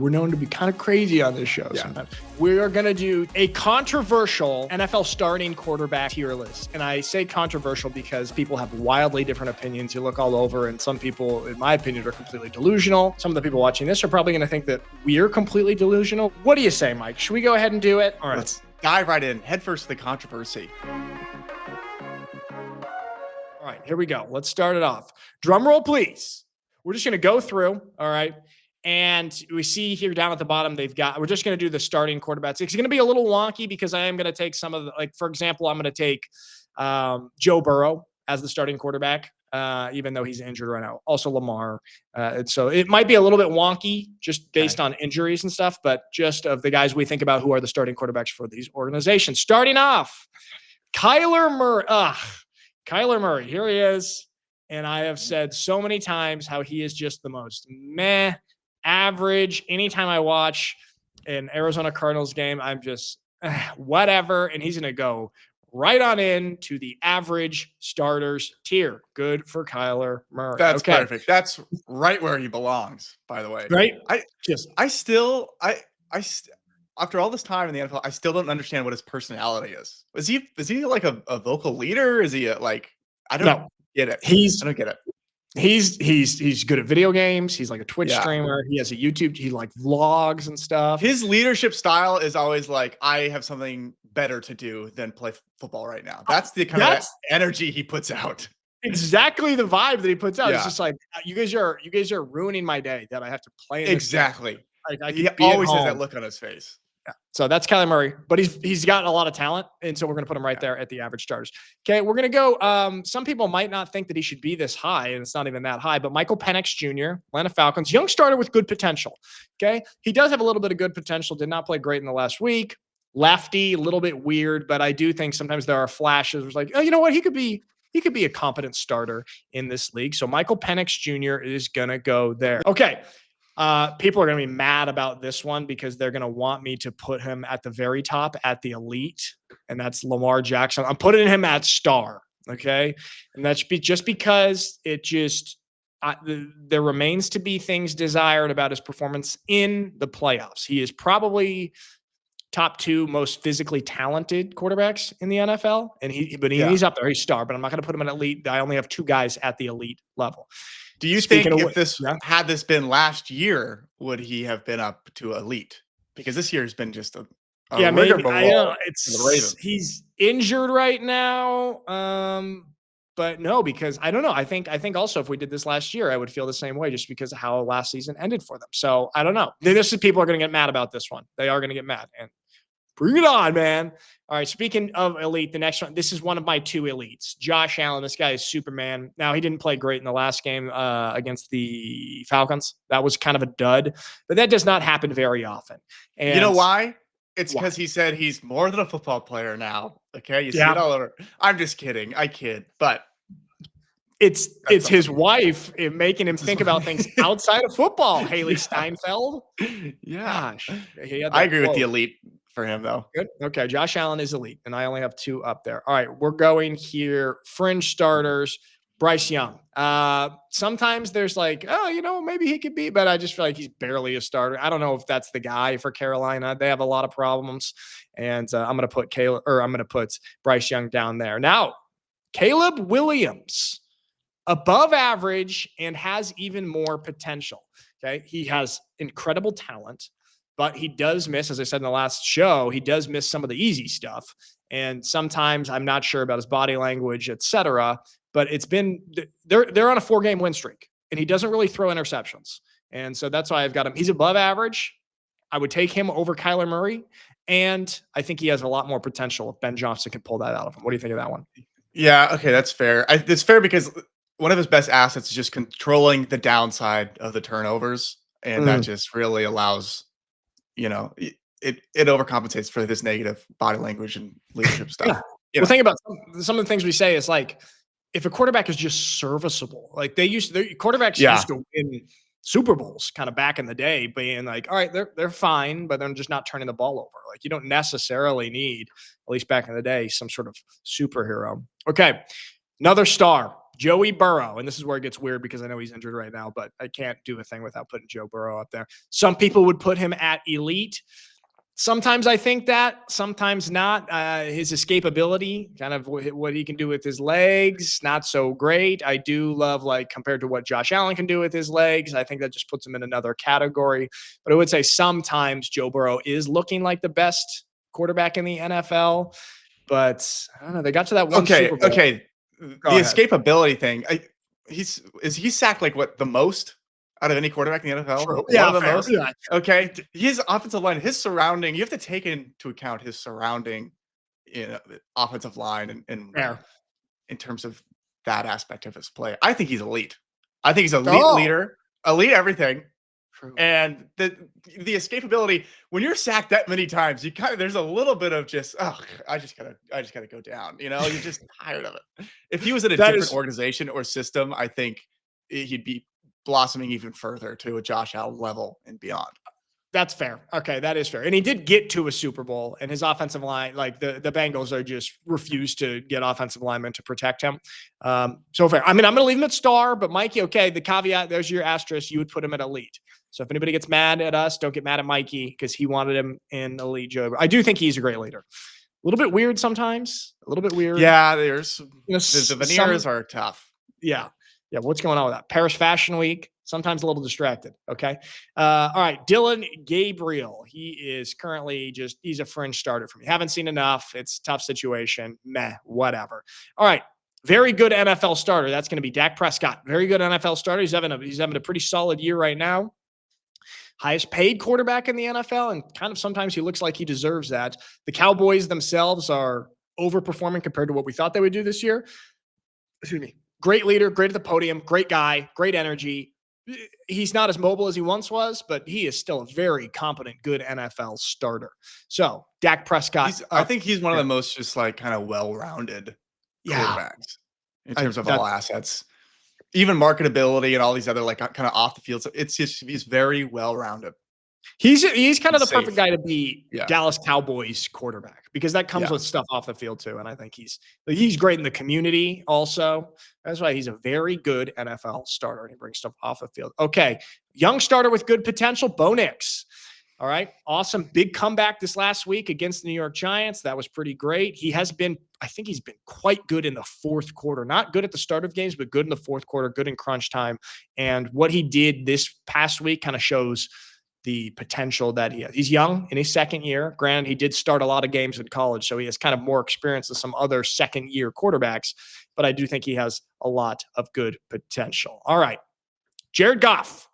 We're known to be kind of crazy on this show sometimes. We are going to do a controversial NFL starting quarterback tier list. And I say controversial because people have wildly different opinions. You look all over, and some people, in my opinion, are completely delusional. Some of the people watching this are probably going to think that we're completely delusional. What do you say, Mike? Should we go ahead and do it? All right. Let's dive right in. Head first to the controversy. All right, here we go. Let's start it off. Drum roll, please. We're just going to go through, all right? And we see here down at the bottom, we're just going to do the starting quarterbacks. It's going to be a little wonky because I am going to take some of the, like, for example, I'm going to take Joe Burrow as the starting quarterback, even though he's injured right now. Also Lamar. And so it might be a little bit wonky just based on injuries and stuff, but just of the guys we think about who are the starting quarterbacks for these organizations. Starting off, Kyler Murray. Kyler Murray, here he is. And I have said so many times how he is just the most meh, average. Anytime I watch an Arizona Cardinals game, I'm just whatever. And he's going to go right on in to the average starters tier. Good for Kyler Murray. That's perfect. That's right where he belongs, by the way. Right? After all this time in the NFL, I still don't understand what his personality is. Is he like a vocal leader? Is he I don't get it. I don't get it. He's good at video games. He's like a Twitch streamer. He has a YouTube. He like vlogs and stuff. His leadership style is always like, I have something better to do than play football right now. That's the kind of energy he puts out. Exactly the vibe that he puts out. It's just like, you guys are ruining my day that I have to play. Exactly. He always has that look on his face. Yeah. So that's Kyler Murray, but he's got a lot of talent, and so we're going to put him right there at the average starters. Okay, we're going to go. Some people might not think that he should be this high, and it's not even that high, but Michael Penix Jr., Atlanta Falcons, young starter with good potential. Okay, he does have a little bit of good potential, did not play great in the last week. Lefty, a little bit weird, but I do think sometimes there are flashes where it's like, oh, you know what? He could be a competent starter in this league. So Michael Penix Jr. is going to go there. Okay. People are going to be mad about this one because they're going to want me to put him at the very top at the elite, and that's Lamar Jackson. I'm putting him at star, okay? And that's just because there remains to be things desired about his performance in the playoffs. He is probably top 2 most physically talented quarterbacks in the NFL, and he's up there. He's star, but I'm not going to put him at elite. I only have 2 guys at the elite level. Do you think if had this been last year, would he have been up to elite? Because this year has been just a maybe. I know the Ravens. He's injured right now, but no, because I don't know. I think also if we did this last year, I would feel the same way just because of how last season ended for them. So I don't know. People are going to get mad about this one. They are going to get mad, and bring it on, man. All right, speaking of elite, the next one, this is one of my 2 elites. Josh Allen, this guy is Superman. Now, he didn't play great in the last game against the Falcons. That was kind of a dud, but that does not happen very often. And you know why? It's because he said he's more than a football player now. Okay, you see it all over. I'm just kidding. I kid, but it's his wife making him think about things outside of football. Haley Steinfeld. Yeah. Gosh. I agree with the elite for him, though. Good. Okay. Josh Allen is elite, and I only have 2 up there. All right. We're going here. Fringe starters. Bryce Young. Sometimes there's like, oh, maybe he could be, but I just feel like he's barely a starter. I don't know if that's the guy for Carolina. They have a lot of problems, and I'm going to put Bryce Young down there. Now, Caleb Williams, above average and has even more potential. Okay. He has incredible talent, but he does miss, as I said in the last show, he does miss some of the easy stuff. And sometimes I'm not sure about his body language, etc. But they're on a 4-game win streak, and he doesn't really throw interceptions. And so that's why I've got him. He's above average. I would take him over Kyler Murray. And I think he has a lot more potential if Ben Johnson can pull that out of him. What do you think of that one? Yeah. Okay. That's fair. It's fair because one of his best assets is just controlling the downside of the turnovers. And that just really allows, it overcompensates for this negative body language and leadership stuff. Well, think about some of the things we say is like, if a quarterback is just serviceable, like quarterbacks used to win Super Bowls kind of back in the day, being like, all right, they're fine, but they're just not turning the ball over. Like, you don't necessarily need, at least back in the day, some sort of superhero. Okay. Another star, Joey Burrow, and this is where it gets weird because I know he's injured right now, but I can't do a thing without putting Joe Burrow up there. Some people would put him at elite. Sometimes I think that, sometimes not. His escapability, kind of what he can do with his legs, not so great. I do love, like, compared to what Josh Allen can do with his legs, I think that just puts him in another category. But I would say sometimes Joe Burrow is looking like the best quarterback in the NFL. But I don't know. They got to that one Super Bowl. Okay. The escapability thing. He's sacked like what, the most out of any quarterback in the NFL? True. One of the most. Yeah. Okay. His offensive line, his surrounding. You have to take into account his surrounding, offensive line, and in terms of that aspect of his play. I think he's elite. I think he's an elite leader, elite everything. True. And the escapability, when you're sacked that many times, there's a little bit of just, I just gotta go down. You're just tired of it. If he was in a different organization or system, I think he'd be blossoming even further to a Josh Allen level and beyond. That's fair. Okay, that is fair. And he did get to a Super Bowl, and his offensive line, like the Bengals are just refused to get offensive linemen to protect him. So fair. I mean, I'm going to leave him at star, but Mikey, okay, the caveat, there's your asterisk. You would put him at elite. So if anybody gets mad at us, don't get mad at Mikey because he wanted him in elite. Joe, I do think he's a great leader. A little bit weird sometimes. A little bit weird. Yeah, there's the veneers are tough. Yeah. Yeah, what's going on with that? Paris Fashion Week, sometimes a little distracted, okay? All right, Dylan Gabriel. He is currently he's a fringe starter for me. Haven't seen enough. It's a tough situation. Meh, whatever. All right, very good NFL starter. That's going to be Dak Prescott. Very good NFL starter. He's having a pretty solid year right now. Highest paid quarterback in the NFL, and kind of sometimes he looks like he deserves that. The Cowboys themselves are overperforming compared to what we thought they would do this year. Excuse me. Great leader, great at the podium, great guy, great energy. He's not as mobile as he once was, but he is still a very competent, good NFL starter. So Dak Prescott. I think he's one of the most just like kind of well-rounded quarterbacks in terms of all assets, even marketability and all these other like kind of off the field. So he's very well-rounded. He's kind of the perfect guy to be Dallas Cowboys quarterback because that comes with stuff off the field too. And I think he's great in the community also. That's why he's a very good NFL starter and he brings stuff off the field. Okay. Young starter with good potential, Bo Nix. All right. Awesome. Big comeback this last week against the New York Giants. That was pretty great. I think he's been quite good in the fourth quarter, not good at the start of games, but good in the fourth quarter, good in crunch time. And what he did this past week kind of shows the potential that he has. He's young in his second year. Granted, he did start a lot of games in college, so he has kind of more experience than some other second-year quarterbacks, but I do think he has a lot of good potential. All right. Jared Goff.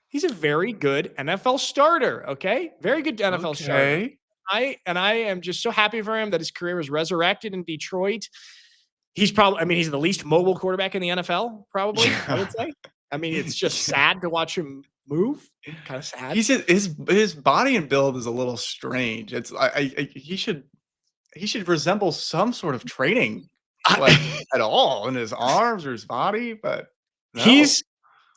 He's a very good NFL starter, okay? Very good NFL starter. I am just so happy for him that his career was resurrected in Detroit. He's the least mobile quarterback in the NFL, probably, I would say. I mean, it's just sad to watch him move. Kind of sad. His body and build is a little strange. It's he should resemble some sort of training like at all in his arms or his body, but no.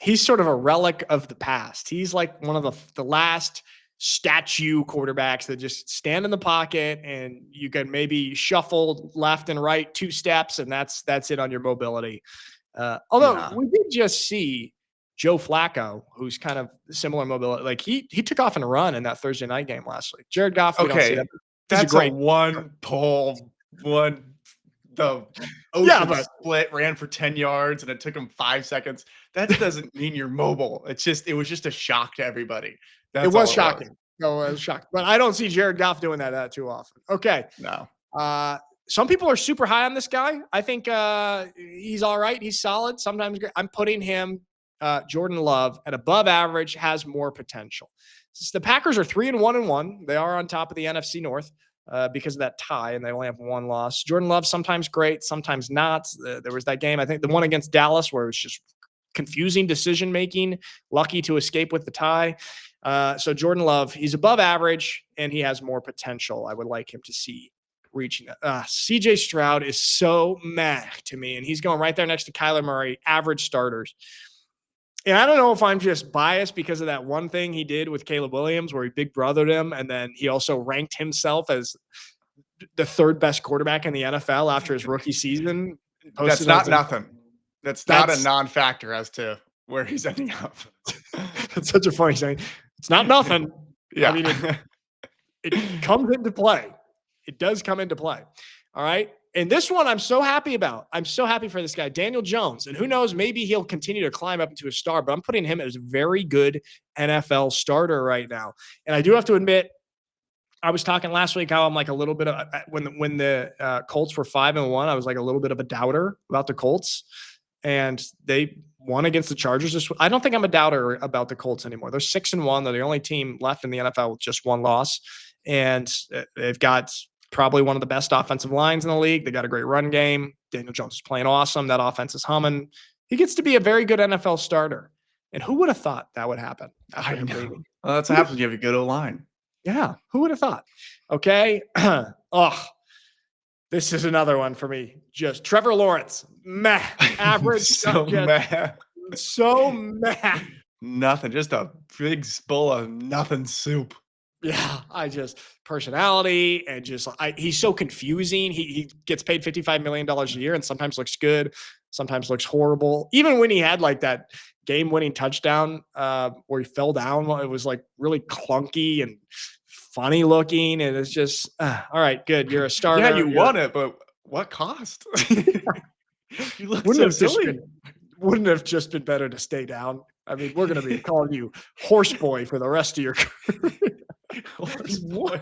He's sort of a relic of the past. He's like one of the last statue quarterbacks that just stand in the pocket and you can maybe shuffle left and right 2 steps and that's it on your mobility. Although we did just see Joe Flacco, who's kind of similar mobility. Like he took off and run in that Thursday night game last week. Jared Goff, we don't see that. That's a one pull, the ocean split, ran for 10 yards and it took him 5 seconds. That doesn't mean you're mobile. It was just a shock to everybody. It was shocking. No, I was shocked. But I don't see Jared Goff doing that too often. Okay. No. Some people are super high on this guy. I think he's all right. He's solid. Sometimes I'm putting him, Jordan Love, at above average, has more potential. Since the Packers are 3-1-1, they are on top of the NFC North because of that tie, and they only have 1 loss. Jordan Love sometimes great, sometimes not. There was that game, I think the one against Dallas, where it was just confusing decision-making, lucky to escape with the tie. So Jordan Love, he's above average, and he has more potential. I would like him to see reaching that. CJ Stroud is so meh to me, and he's going right there next to Kyler Murray, average starters. And I don't know if I'm just biased because of that one thing he did with Caleb Williams where he big brothered him, and then he also ranked himself as the 3rd best quarterback in the NFL after his rookie season. That's not nothing. That's not a non-factor as to where he's ending up. That's such a funny saying. It's not nothing. Yeah. I mean, it comes into play. It does come into play. All right. And this one I'm so happy about. I'm so happy for this guy, Daniel Jones. And who knows, maybe he'll continue to climb up into a star, but I'm putting him as a very good NFL starter right now. And I do have to admit, I was talking last week how I'm like a little bit of when the Colts were 5-1, I was like a little bit of a doubter about the Colts, and they won against the Chargers. I don't think I'm a doubter about the Colts anymore. They're 6-1. They're the only team left in the NFL with just one loss, and they've got probably one of the best offensive lines in the league. They got a great run game. Daniel Jones is playing awesome. That offense is humming. He gets to be a very good NFL starter. And who would have thought that would happen? I know. Well, that's what happens when you have a good O-line. Yeah, who would have thought? Okay. Oh, this is another one for me. Just Trevor Lawrence. Meh. Average. So meh. So meh. Nothing. Just a big bowl of nothing soup. Yeah, personality and he's so confusing. He gets paid $55 million a year and sometimes looks good, sometimes looks horrible. Even when he had like that game-winning touchdown where he fell down, it was like really clunky and funny looking. And it's just, all right, good. You're a starter. Yeah, you won it, but what cost? You look so silly. Wouldn't have just been better to stay down? I mean, we're going to be calling you horse boy for the rest of your career. Horse boy.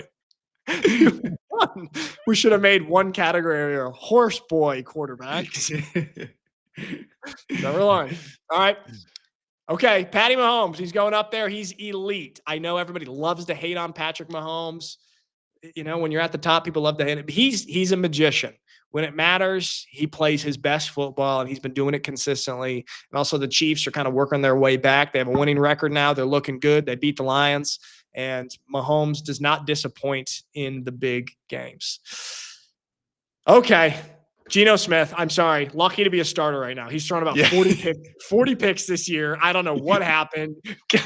We should have made one category a horse boy quarterback. Never mind. All right. Okay. Patty Mahomes. He's going up there. He's elite. I know everybody loves to hate on Patrick Mahomes. You know, when you're at the top, people love to hate it. But he's a magician. When it matters, he plays his best football, and he's been doing it consistently. And also the Chiefs are kind of working their way back. They have a winning record now. They're looking good. They beat the Lions. And Mahomes does not disappoint in the big games. Okay. Geno Smith, I'm sorry. Lucky to be a starter right now. He's thrown about 40 picks this year. I don't know what happened.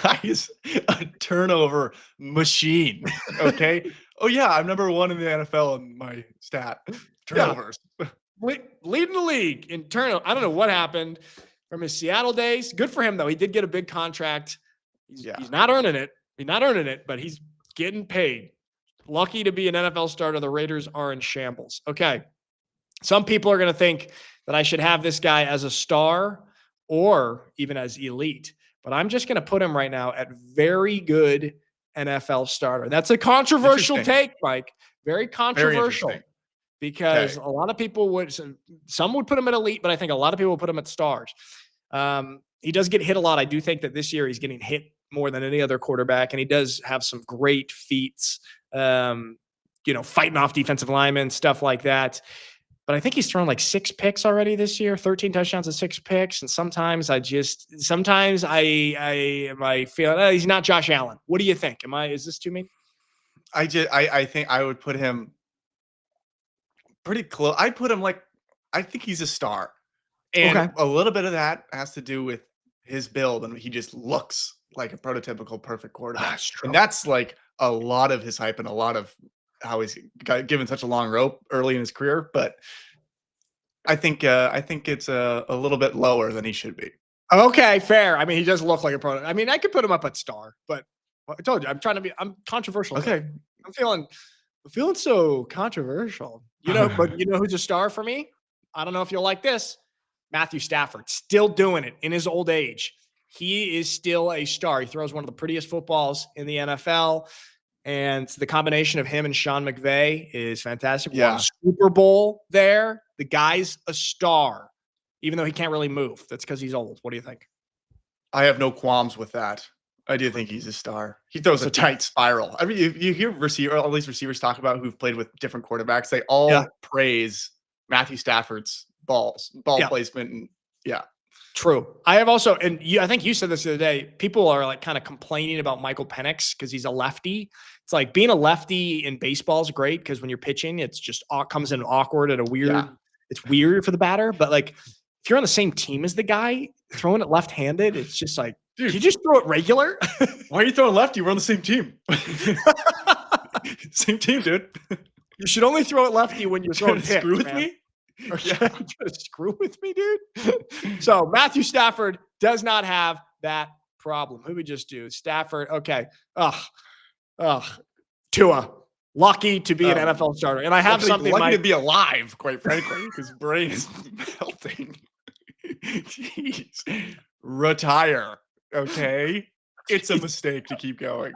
Guys, a turnover machine. Okay. Oh, yeah. I'm number 1 in the NFL in my stat. Turnovers. Yeah. Leading the league in turnover. I don't know what happened from his Seattle days. Good for him, though. He did get a big contract. He's not earning it. He's not earning it, but he's getting paid. Lucky to be an NFL starter. The Raiders are in shambles. Okay. Some people are going to think that I should have this guy as a star or even as elite, but I'm just going to put him right now at very good NFL starter. That's a controversial take, Mike. Very controversial because a lot of people some would put him at elite, but I think a lot of people would put him at stars. He does get hit a lot. I do think that this year he's getting hit more than any other quarterback, and he does have some great feats, fighting off defensive linemen, stuff like that. But I think he's thrown like 6 picks already this year, 13 touchdowns and 6 picks. And sometimes I feel he's not Josh Allen. What do you think? Is this too mean? I think I would put him pretty close. I'd put him I think he's a star. And a little bit of that has to do with his build, and he just looks like a prototypical perfect quarterback. And that's like a lot of his hype and a lot of how he's got given such a long rope early in his career. But I think it's a little bit lower than he should be. Okay, fair. I mean, he does look like a pro. I mean, I could put him up at star, but I told you I'm controversial. Okay. I'm feeling so controversial. But you know who's a star for me? I don't know if you'll like this. Matthew Stafford, still doing it in his old age. He is still a star. He throws one of the prettiest footballs in the NFL. And the combination of him and Sean McVay is fantastic. Yeah. Won Super Bowl there. The guy's a star, even though he can't really move. That's because he's old. What do you think? I have no qualms with that. I do think he's a star. He throws a tight spiral. I mean, you hear all these receivers talk about who've played with different quarterbacks. They all praise Matthew Stafford's ball placement. And True. I have also, and I think you said this the other day, people are like kind of complaining about Michael Penix because he's a lefty. It's like being a lefty in baseball is great because when you're pitching, it's just comes in awkward at a weird, it's weird for the batter. But like if you're on the same team as the guy throwing it left-handed, it's just like, dude, you just throw it regular? Why are you throwing lefty? We're on the same team. Same team, dude. You should only throw it lefty when you're throwing pitch, screw with me? Okay, you trying to screw with me, dude? So Matthew Stafford does not have that problem. Who we just do? Stafford. Okay. Ugh. Tua. Lucky to be an NFL starter. And I have something. Lucky to be alive, quite frankly, because brain is melting. Jeez. Retire. Okay. It's a mistake to keep going.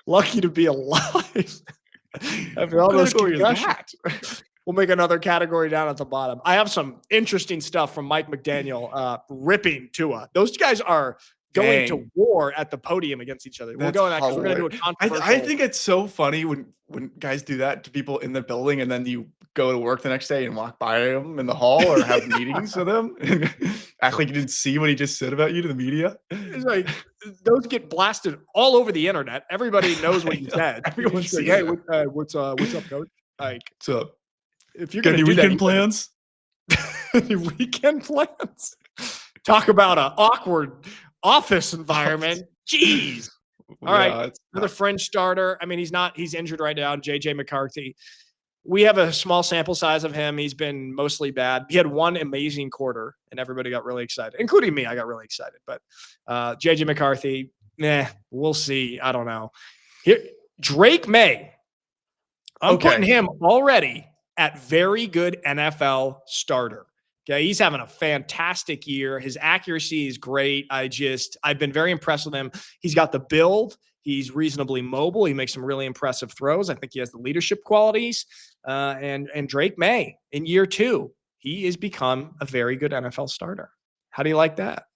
Lucky to be alive. After all those concussions. We'll make another category down at the bottom. I have some interesting stuff from Mike McDaniel ripping Tua. Those guys are going to war at the podium against each other. We're going because we're going to do a controversial. I think it's so funny when guys do that to people in the building, and then you go to work the next day and walk by them in the hall or have meetings with them and act like you didn't see what he just said about you to the media. It's like those get blasted all over the internet. Everybody knows what he said. Everyone's like, "Hey, what's up, coach? Like, what's up? If you're got any weekend plans? Any weekend plans? Talk about an awkward office environment. Jeez. All right. Another French starter. I mean, he's injured right now. JJ McCarthy. We have a small sample size of him. He's been mostly bad. He had one amazing quarter and everybody got really excited, including me. I got really excited, but JJ McCarthy, we'll see. I don't know. Here, Drake May. I'm putting him already at very good NFL starter. Okay, he's having a fantastic year. His accuracy is great. I've been very impressed with him. He's got the build. He's reasonably mobile. He makes some really impressive throws. I think he has the leadership qualities. And Drake May in year 2, he has become a very good NFL starter. How do you like that?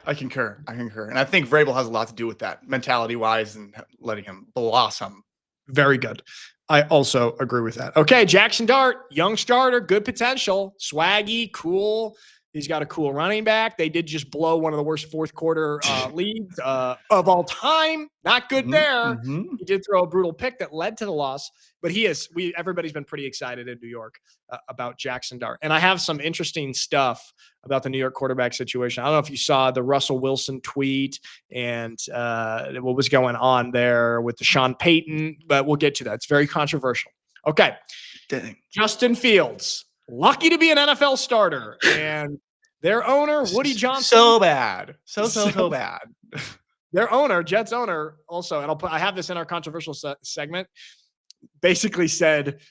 I concur. And I think Vrabel has a lot to do with that mentality-wise and letting him blossom. Very good. I also agree with that. Okay, Jackson Dart, young starter, good potential, swaggy, cool. He's got a cool running back. They did just blow one of the worst fourth quarter leads of all time. Not good there. He did throw a brutal pick that led to the loss, but everybody's been pretty excited in New York about Jackson Dart. And I have some interesting stuff about the New York quarterback situation. I don't know if you saw the Russell Wilson tweet and what was going on there with the Sean Peyton, but we'll get to that. It's very controversial. Okay. Dang. Justin Fields, lucky to be an NFL starter, and their owner, Woody Johnson. So bad. So bad. Their owner, Jets owner, also, and I have this in our controversial segment, basically said,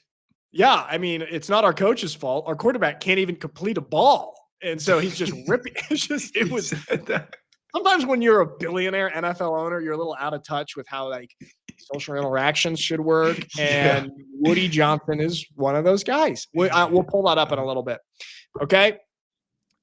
yeah, I mean, it's not our coach's fault. Our quarterback can't even complete a ball. And so he's just ripping. Sometimes when you're a billionaire NFL owner, you're a little out of touch with how like social interactions should work. And Woody Johnson is one of those guys. We'll pull that up in a little bit. Okay.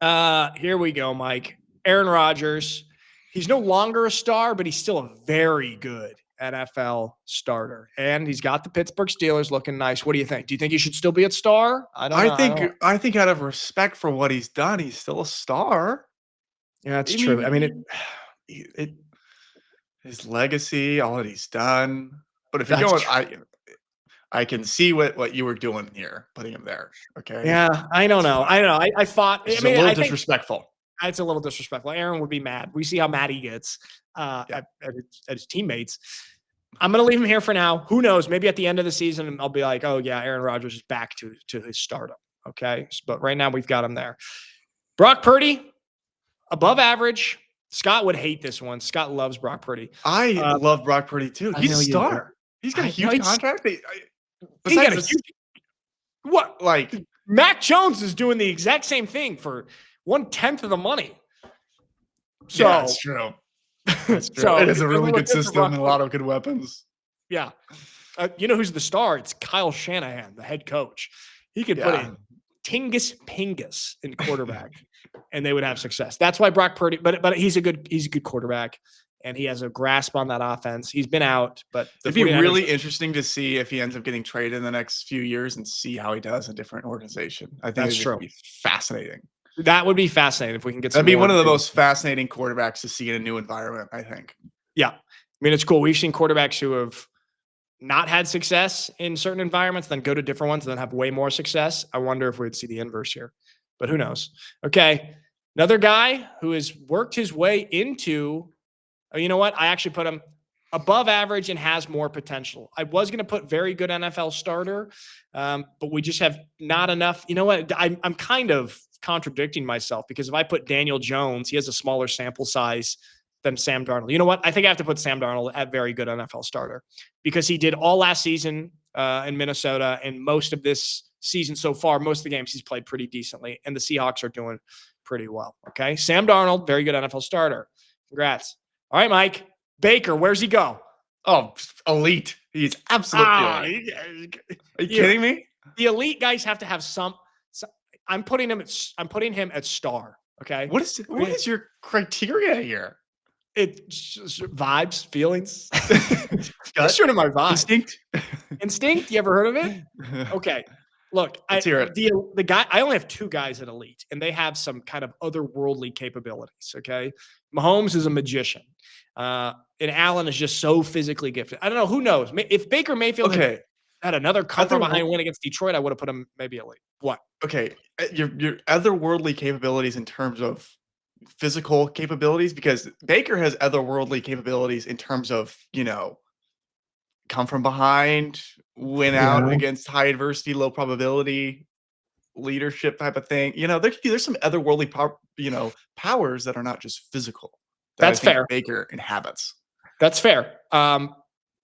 Here we go, Mike. Aaron Rodgers. He's no longer a star, but he's still a very good NFL starter. And he's got the Pittsburgh Steelers looking nice. What do you think? Do you think he should still be a star? I think out of respect for what he's done, he's still a star. Yeah, that's true. I mean, his legacy, all that he's done. But if you're going, I can see what you were doing here, putting him there. Okay. Yeah, I don't know. I thought it's a little disrespectful. It's a little disrespectful. Aaron would be mad. We see how mad he gets at his teammates. I'm going to leave him here for now. Who knows? Maybe at the end of the season, I'll be like, oh, yeah, Aaron Rodgers is back to his stardom. Okay. But right now, we've got him there. Brock Purdy, above average. Scott would hate this one. Scott loves Brock Purdy. I love Brock Purdy, too. He's a star. He's got a huge contract. He got a huge – what? Like – Mac Jones is doing the exact same thing for 1/10 of the money. So yeah, that's true. That's true. So it is a really good system and a lot of good weapons. Yeah. You know who's the star? It's Kyle Shanahan, the head coach. He could put in Tingus Pingus in quarterback and they would have success. That's why Brock Purdy, but he's a good quarterback and he has a grasp on that offense. He's been out, but it'd be really interesting to see if he ends up getting traded in the next few years and see how he does in a different organization. I think that's true. Be fascinating. That would be fascinating if we can get. That'd be one of the most fascinating quarterbacks to see in a new environment, I think. Yeah, I mean it's cool. We've seen quarterbacks who have not had success in certain environments, then go to different ones, and then have way more success. I wonder if we'd see the inverse here, but who knows? Okay, another guy who has worked his way into. Oh, you know what? I actually put him above average and has more potential. I was going to put very good NFL starter, but we just have not enough. You know what? I'm kind of contradicting myself because if I put Daniel Jones, he has a smaller sample size than Sam Darnold. You know what? I think I have to put Sam Darnold at very good NFL starter because he did all last season in Minnesota and most of this season so far. Most of the games he's played pretty decently, and the Seahawks are doing pretty well. Okay, Sam Darnold, very good NFL starter. Congrats. All right, Mike. Baker, where's he go? Oh, elite. He's absolutely elite. Are you kidding me? The elite guys have to have some I'm putting him at star. Okay. What is your criteria here? It's vibes, feelings. Just showing my vibe. Instinct. Instinct. You ever heard of it? Okay. Look, Let's hear it. The guy. I only have 2 guys at elite, and they have some kind of otherworldly capabilities. Okay. Mahomes is a magician, and Allen is just so physically gifted. I don't know. Who knows? If Baker Mayfield had another cover behind win against Detroit, I would have put him maybe elite. What? Okay, your otherworldly capabilities in terms of physical capabilities, because Baker has otherworldly capabilities in terms of, come from behind, win out against high adversity, low probability, leadership type of thing. There's some otherworldly powers that are not just physical. That's fair. Baker inhabits. That's fair.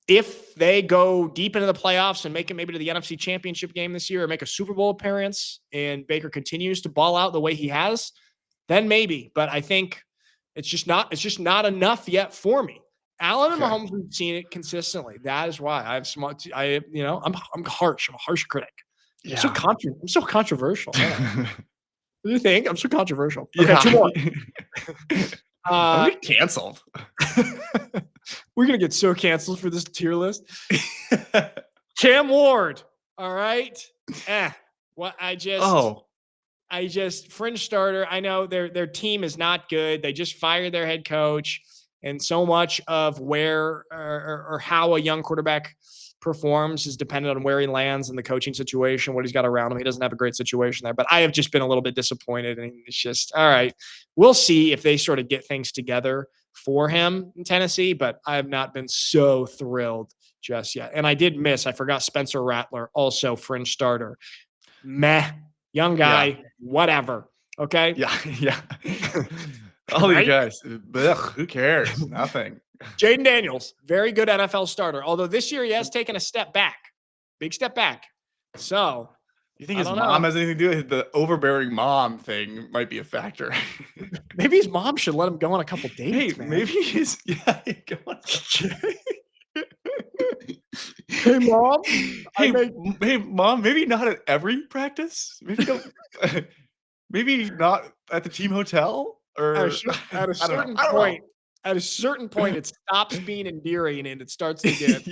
If they go deep into the playoffs and make it maybe to the NFC Championship game this year or make a Super Bowl appearance and Baker continues to ball out the way he has, then maybe. But I think it's just not enough yet for me. Allen and Mahomes, we've seen it consistently. That is why I'm smart. I'm harsh. I'm a harsh critic. Yeah. I'm so controversial. What do you think? I'm so controversial. Okay, 2 more. I'm canceled. We're gonna get so canceled for this tier list. Cam Ward. All right. I just fringe starter. I know their team is not good. They just fired their head coach, and so much of where or how a young quarterback performs is dependent on where he lands in the coaching situation, what he's got around him. He doesn't have a great situation there, but I have just been a little bit disappointed. And it's just, all right, we'll see if they sort of get things together for him in Tennessee, but I have not been so thrilled just yet. And I forgot Spencer Rattler, also fringe starter. Meh, young guy, whatever. Okay. Yeah. All these guys, who cares? Nothing. Jaden Daniels, very good NFL starter. Although this year he has taken a step back, big step back. So you think his mom has anything to do with it? The overbearing mom thing might be a factor. Maybe his mom should let him go on a couple dates. Hey, maybe he's go on. Hey mom. Hey mom. Maybe not at every practice. Maybe don't. Maybe not at the team hotel. Or at a certain point, it stops being endearing and it starts to get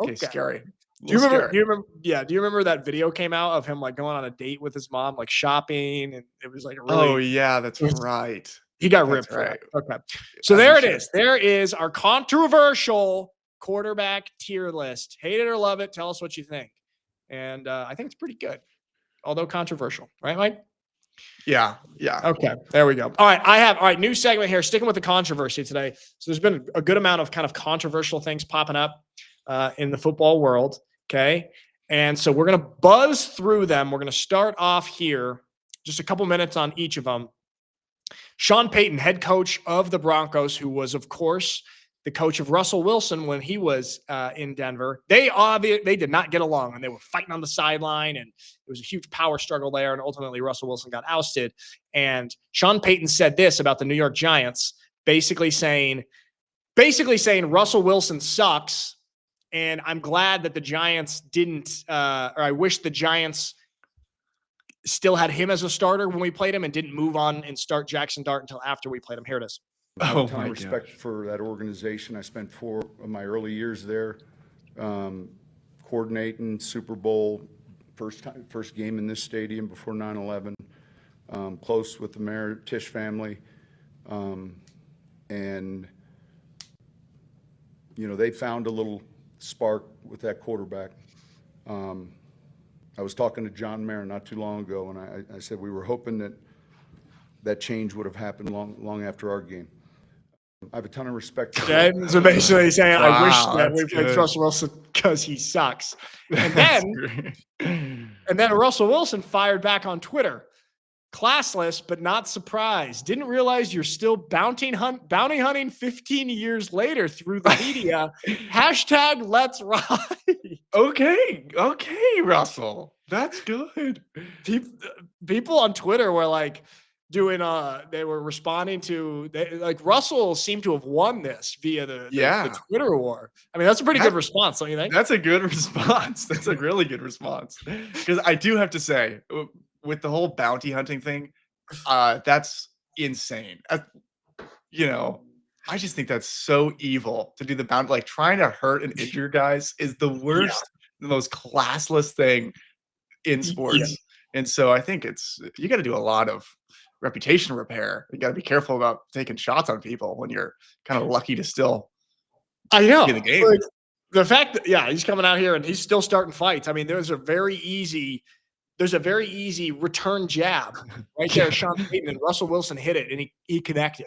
okay. Scary. Do you remember that video came out of him like going on a date with his mom, like shopping, and it was like that's right. He got ripped for that. Okay. So there it is. There is our controversial quarterback tier list. Hate it or love it. Tell us what you think. And I think it's pretty good, although controversial, right, Mike? Yeah. Okay, there we go. All right, new segment here, sticking with the controversy today. So there's been a good amount of kind of controversial things popping up in the football world, okay? And so we're going to buzz through them. We're going to start off here, just a couple minutes on each of them. Sean Peyton, head coach of the Broncos, who was, of course, the coach of Russell Wilson when he was in Denver. They did not get along, and they were fighting on the sideline, and it was a huge power struggle there, and ultimately Russell Wilson got ousted. And Sean Peyton said this about the New York Giants, basically saying Russell Wilson sucks, and I'm glad that the Giants didn't, or I wish the Giants still had him as a starter when we played him and didn't move on and start Jackson Dart until after we played him. Here it is. I have a ton of respect for that organization. I spent 4 of my early years there, coordinating Super Bowl, first game in this stadium before 9/11, close with the mayor, Tisch family, and they found a little spark with that quarterback. I was talking to John Mayer not too long ago, and I said we were hoping that change would have happened long after our game. I have a ton of respect for Okay, so basically saying, I wish Wow, that we that's picked good. Russell Wilson because he sucks. And That's then, great. and then Russell Wilson fired back on Twitter. Classless, but not surprised. Didn't realize you're still bounty hunting 15 years later through the media. Hashtag let's ride. Okay, Russell. That's good. People on Twitter were like doing they were responding to like Russell seemed to have won this via the Twitter war. I mean, that's a pretty good response, don't you think? That's a good response. That's a really good response. Because I do have to say, with the whole bounty hunting thing, that's insane. You know, I just think that's so evil to do the bounty. Like trying to hurt and injure guys is the worst, the most classless thing in sports. Yeah. And so I think you got to do a lot of reputation repair. You got to be careful about taking shots on people when you're kind of lucky to still I know. be in the game. Like, the fact that he's coming out here and he's still starting fights. I mean, there's a very easy return jab right there. Sean Peyton and Russell Wilson hit it and he connected.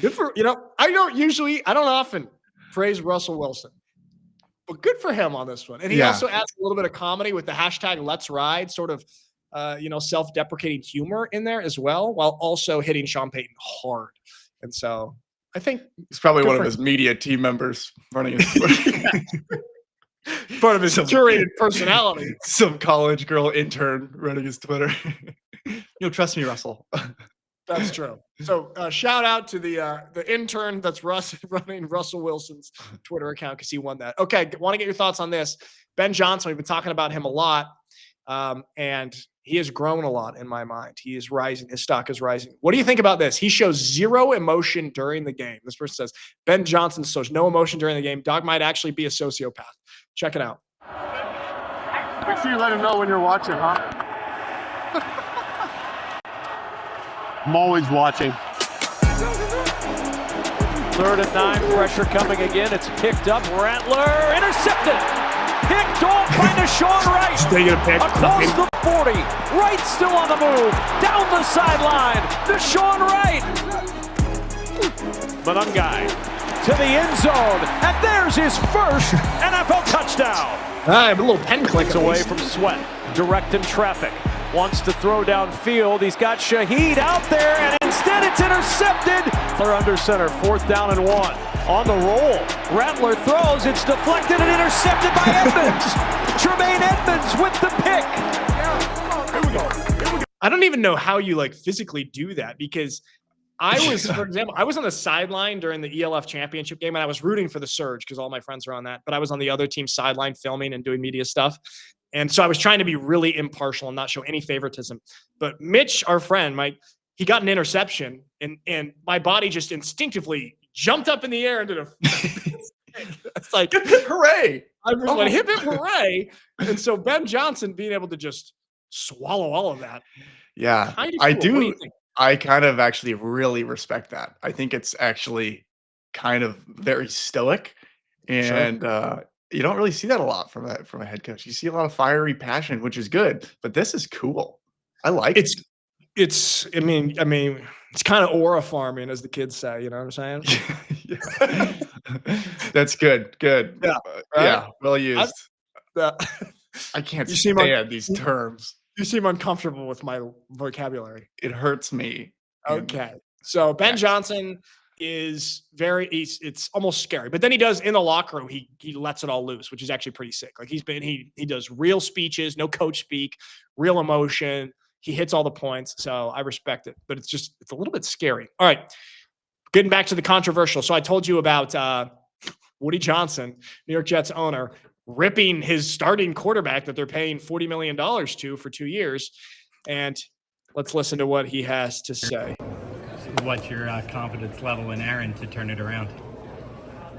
Good for I don't often praise Russell Wilson, but good for him on this one. And he also adds a little bit of comedy with the hashtag let's ride, sort of self-deprecating humor in there as well, while also hitting Sean Peyton hard. And so I think it's probably one of his media team members running his part of his curated personality. Some college girl intern running his Twitter. Trust me, Russell. That's true. So shout out to the intern that's running Russell Wilson's Twitter account because he won that. Okay, want to get your thoughts on this. Ben Johnson, we've been talking about him a lot, and he has grown a lot in my mind. He is rising. His stock is rising. What do you think about this? He shows zero emotion during the game. This person says, Ben Johnson shows no emotion during the game. Dog might actually be a sociopath. Check it out. Make sure you let him know when you're watching, huh? I'm always watching. 3rd and 9, pressure coming again. It's picked up. Rattler intercepted. Picked off by Deshaun Wright. Across the 40. Wright still on the move. Down the sideline. Deshaun Wright. Manungai to the end zone. And there's his first NFL touchdown. I have a little pen click away from Sweat. Directing traffic. Wants to throw downfield. He's got Shaheed out there, and instead it's intercepted. They're under center, 4th down and 1. On the roll, Rattler throws. It's deflected and intercepted by Edmonds. Tremaine Edmonds with the pick. Here we go. I don't even know how you physically do that because I was, for example, I was on the sideline during the ELF championship game and I was rooting for the Surge because all my friends are on that, but I was on the other team's sideline filming and doing media stuff. And so I was trying to be really impartial and not show any favoritism. But Mitch, our friend, Mike, he got an interception and my body just instinctively jumped up in the air and did a it's like hooray. I was like hip hooray. And so Ben Johnson being able to just swallow all of that. Yeah, I do. I kind of actually really respect that. I think it's actually kind of very stoic, and you don't really see that a lot from a head coach. You see a lot of fiery passion, which is good, but this is cool. I like it. I mean, it's kind of aura farming, as the kids say. You know what I'm saying? That's good. Good. Yeah. Yeah. Well used. I can't stand these terms. You seem uncomfortable with my vocabulary. It hurts me. Okay. So Ben Johnson is it's almost scary, but then he does in the locker room, he lets it all loose, which is actually pretty sick. Like he does real speeches, no coach speak, real emotion. He hits all the points. So I respect it, but it's a little bit scary. All right. Getting back to the controversial. So I told you about Woody Johnson, New York Jets owner, ripping his starting quarterback that they're paying $40 million to for 2 years. And let's listen to what he has to say. What's your confidence level in Aaron to turn it around?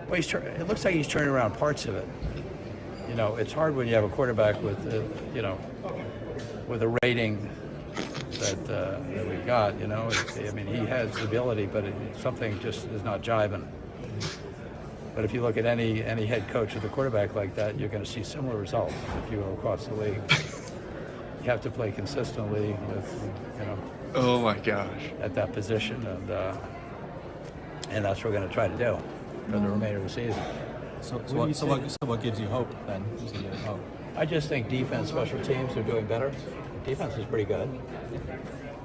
Well, it looks like he's turning around parts of it. You know, it's hard when you have a quarterback with, with a rating that we've got. You know, I mean, he has the ability, but something just is not jiving. But if you look at any head coach with a quarterback like that, you're going to see similar results if you go across the league. You have to play consistently with, oh my gosh, at that position, and that's what we're going to try to do for the remainder of the season. So what gives you hope then? I just think defense, special teams are doing better. Defense is pretty good,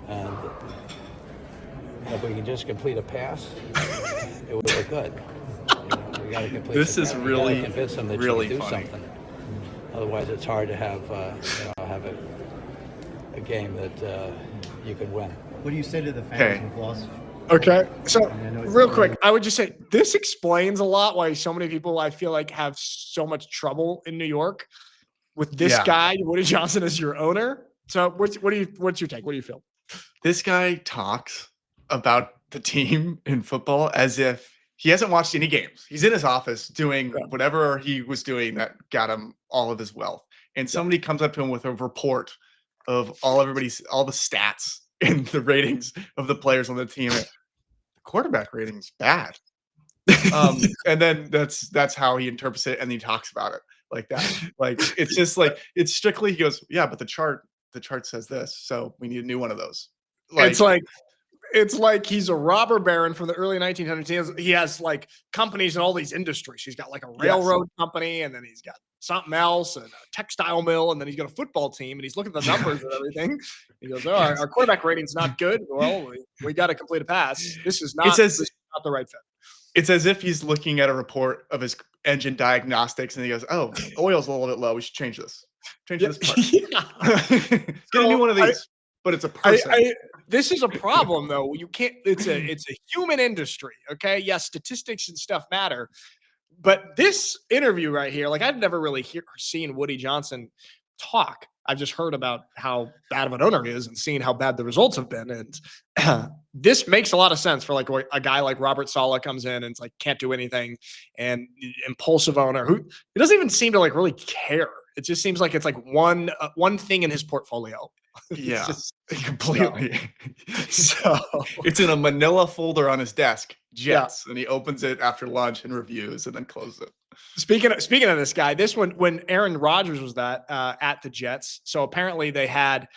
and if we can just complete a pass, it would look good. We got to complete. This is really, convince them that really you can do funny. something. Otherwise, it's hard to have have a game that you can win. What do you say to the fans who've lost? Okay, so real quick, I would just say this explains a lot why so many people I feel like have so much trouble in New York with this guy, Woody Johnson, as your owner. So what's your take? What do you feel? This guy talks about the team in football as if he hasn't watched any games. He's in his office doing whatever he was doing that got him all of his wealth. And somebody comes up to him with a report of all the stats and the ratings of the players on the team. The quarterback rating is bad. And then that's how he interprets it, and he talks about it like that. Like it's just like it's strictly, he goes, yeah, but the chart says this, so we need a new one of those. It's like he's a robber baron from the early 1900s. He has like companies in all these industries. He's got like a railroad company, and then he's got something else, and a textile mill, and then he's got a football team, and he's looking at the numbers and everything. He goes, "Oh, our quarterback rating's not good. Well, we got to complete a pass. This is not the right fit." It's as if he's looking at a report of his engine diagnostics, and he goes, "Oh, oil's a little bit low. We should change this. Change this part. Get a new one of these." But it's a person. This is a problem, though. You can't. It's a human industry. Okay, yes, statistics and stuff matter, but this interview right here, like I've never really seen Woody Johnson talk. I've just heard about how bad of an owner he is and seen how bad the results have been. And this makes a lot of sense for like a guy like Robert Saleh comes in and it's like can't do anything, and impulsive owner who he doesn't even seem to like really care. It just seems like it's like one thing in his portfolio. Yeah, completely. So it's in a manila folder on his desk, Jets, and he opens it after lunch and reviews and then closes it. Speaking of this guy, this one, when Aaron Rodgers was at the Jets, so apparently they had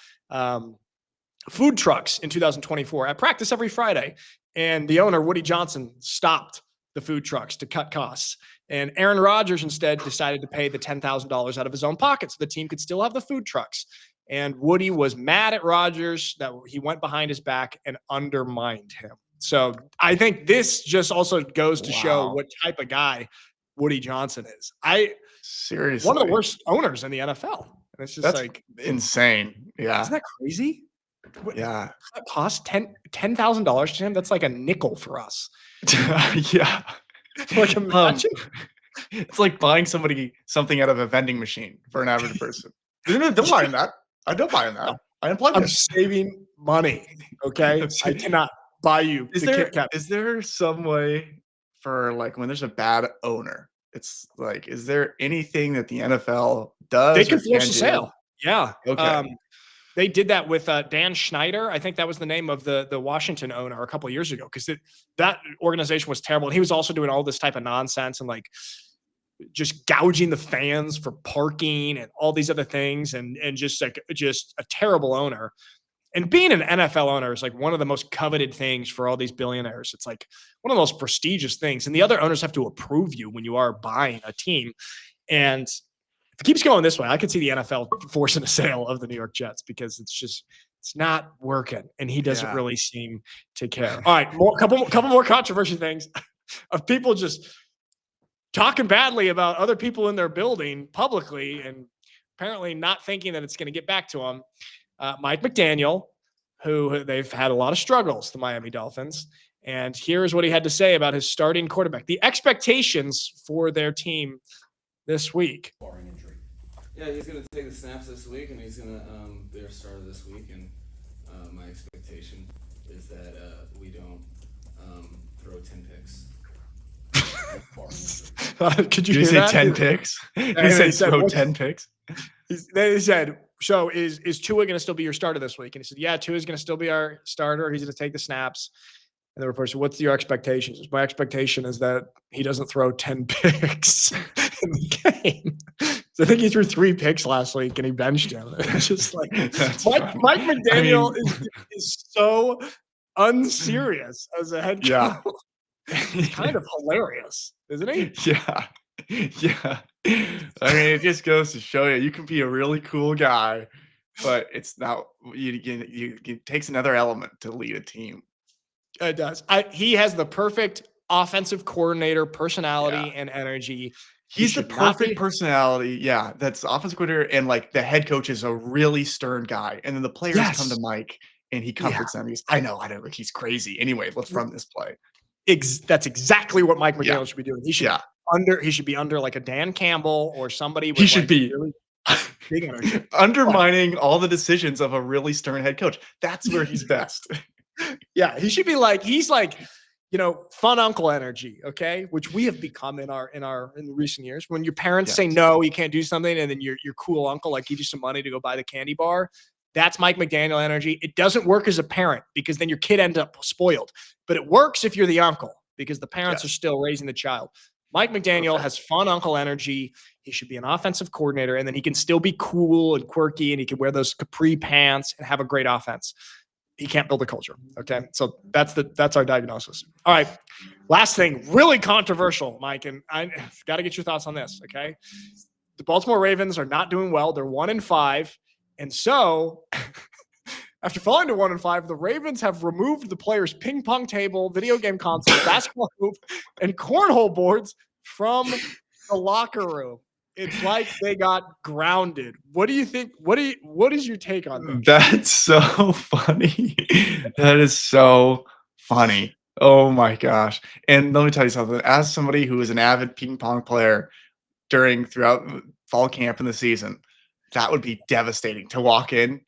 food trucks in 2024 at practice every Friday, and the owner, Woody Johnson, stopped the food trucks to cut costs. And Aaron Rodgers instead decided to pay the $10,000 out of his own pocket so the team could still have the food trucks. And Woody was mad at Rodgers that he went behind his back and undermined him. So I think this just also goes to show what type of guy Woody Johnson is. Seriously, one of the worst owners in the NFL. And it's just like insane. Yeah. Isn't that crazy? Yeah. That cost $10,000 to him. That's like a nickel for us. Yeah. Like imagine. It's like buying somebody something out of a vending machine for an average person. Don't buy that. I don't buy that. I unplugged I'm it. saving money. Okay. I cannot buy you the Kit Kat. Is there some way for like when there's a bad owner? It's like, is there anything that the NFL does? They can force a sale. Yeah. Okay. They did that with Dan Schneider. I think that was the name of the Washington owner a couple of years ago, because that organization was terrible. And he was also doing all this type of nonsense and like just gouging the fans for parking and all these other things, and just a terrible owner. And being an NFL owner is like one of the most coveted things for all these billionaires. It's like one of the most prestigious things. And the other owners have to approve you when you are buying a team. And if it keeps going this way, I could see the NFL forcing a sale of the New York Jets, because it's not working. And he doesn't really seem to care. All right. Couple more controversial things of people just talking badly about other people in their building publicly and apparently not thinking that it's going to get back to them. Mike McDaniel, who they've had a lot of struggles, the Miami Dolphins. And here's what he had to say about his starting quarterback. The expectations for their team this week. Yeah, he's going to take the snaps this week, and he's going to be our starter this week. And my expectation is that we don't throw 10 picks. Could you Did hear he say 10 picks? He said throw 10 picks. They said, so is Tua going to still be your starter this week? And he said, yeah, Tua is going to still be our starter. He's going to take the snaps. And the reporter said, what's your expectations? My expectation is that he doesn't throw 10 picks in the game. So I think he threw 3 picks last week and he benched him. It's just like Mike McDaniel is so unserious as a head coach. Yeah. He's kind of hilarious, isn't he? Yeah. Yeah. I mean, it just goes to show you can be a really cool guy, but it's not it takes another element to lead a team. It does. He has the perfect offensive coordinator personality and energy. He's the perfect personality. Yeah, that's offensive coordinator, and like the head coach is a really stern guy, and then the players come to Mike and he comforts them. He's, I know, he's crazy. Anyway, let's run this play. That's exactly what Mike McDaniel should be doing. He should be under like a Dan Campbell or somebody. With He should be really big energy. undermining all the decisions of a really stern head coach. That's where he's best. Yeah, he should be like, he's like, fun uncle energy, okay? Which we have become in recent years. When your parents say no, you can't do something, and then your cool uncle like give you some money to go buy the candy bar. That's Mike McDaniel energy. It doesn't work as a parent because then your kid ends up spoiled. But it works if you're the uncle because the parents are still raising the child. Mike McDaniel has fun uncle energy. He should be an offensive coordinator, and then he can still be cool and quirky, and he can wear those capri pants and have a great offense. He can't build a culture. Okay. So that's our diagnosis. All right. Last thing, really controversial, Mike, and I got to get your thoughts on this. Okay. The Baltimore Ravens are not doing well. They're 1-5. And so after falling to 1-5, the Ravens have removed the players' ping pong table, video game console, basketball hoop, and cornhole boards from the locker room. It's like they got grounded. What do you think? What is your take on that? That's so funny. That is so funny. Oh my gosh. And let me tell you something. As somebody who is an avid ping pong player throughout fall camp in the season, that would be devastating to walk in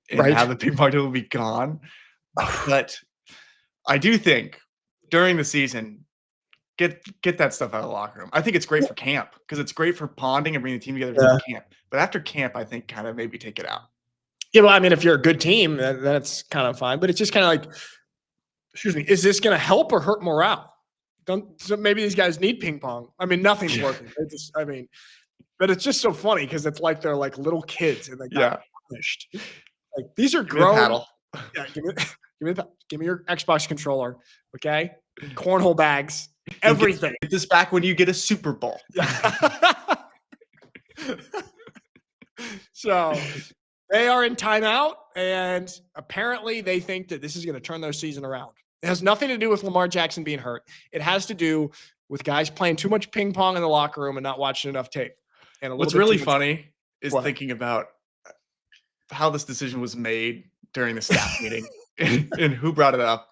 and have the ping pong table be gone. But I do think during the season, get that stuff out of the locker room. I think it's great for camp because it's great for bonding and bringing the team together for camp. But after camp, I think kind of maybe take it out. Yeah, well, I mean, if you're a good team, then it's kind of fine. But it's just kind of like, excuse me, is this going to help or hurt morale? So maybe these guys need ping pong. I mean, nothing's working. But it's just so funny because it's like they're like little kids and they got punished. Like these are grown. Yeah, give me your Xbox controller, okay? Cornhole bags. Everything. Get this back when you get a Super Bowl. So they are in timeout, and apparently they think that this is going to turn their season around. It has nothing to do with Lamar Jackson being hurt. It has to do with guys playing too much ping pong in the locker room and not watching enough tape. And what's really funny is thinking about how this decision was made during the staff meeting and who brought it up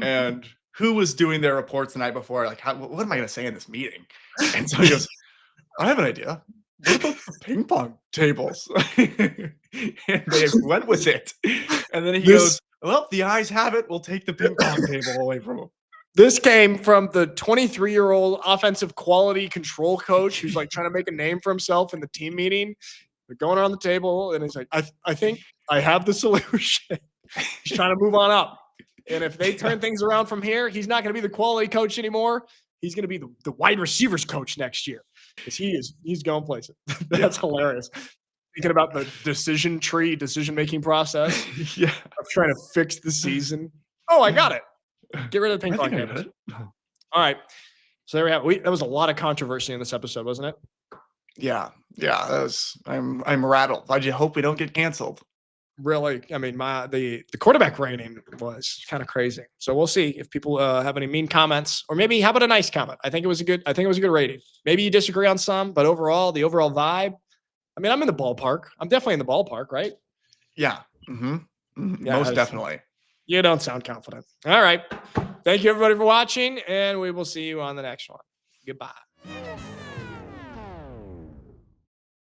and who was doing their reports the night before. Like, what am I going to say in this meeting? And so he goes, I have an idea. What about the ping pong tables? And they went with it. And then he goes, well, the eyes have it. We'll take the ping pong table away from him. This came from the 23-year-old offensive quality control coach who's like trying to make a name for himself in the team meeting. They're going around the table, and he's like, I think I have the solution. He's trying to move on up. And if they turn things around from here, he's not going to be the quality coach anymore. He's going to be the wide receivers coach next year because he's going places. That's hilarious. Thinking about the decision-making process of trying to fix the season. Oh, I got it. Get rid of the ping pong tables. All right. So there we have it. That was a lot of controversy in this episode, wasn't it? Yeah. That was. I'm rattled. I just hope we don't get canceled. Really, I mean, the quarterback rating was kind of crazy. So we'll see if people have any mean comments, or maybe how about a nice comment? I think it was a good rating. Maybe you disagree on some, but overall, the overall vibe. I mean, I'm in the ballpark. I'm definitely in the ballpark, right? Yeah. Yeah, most definitely. You don't sound confident. All right. Thank you, everybody, for watching, and we will see you on the next one. Goodbye.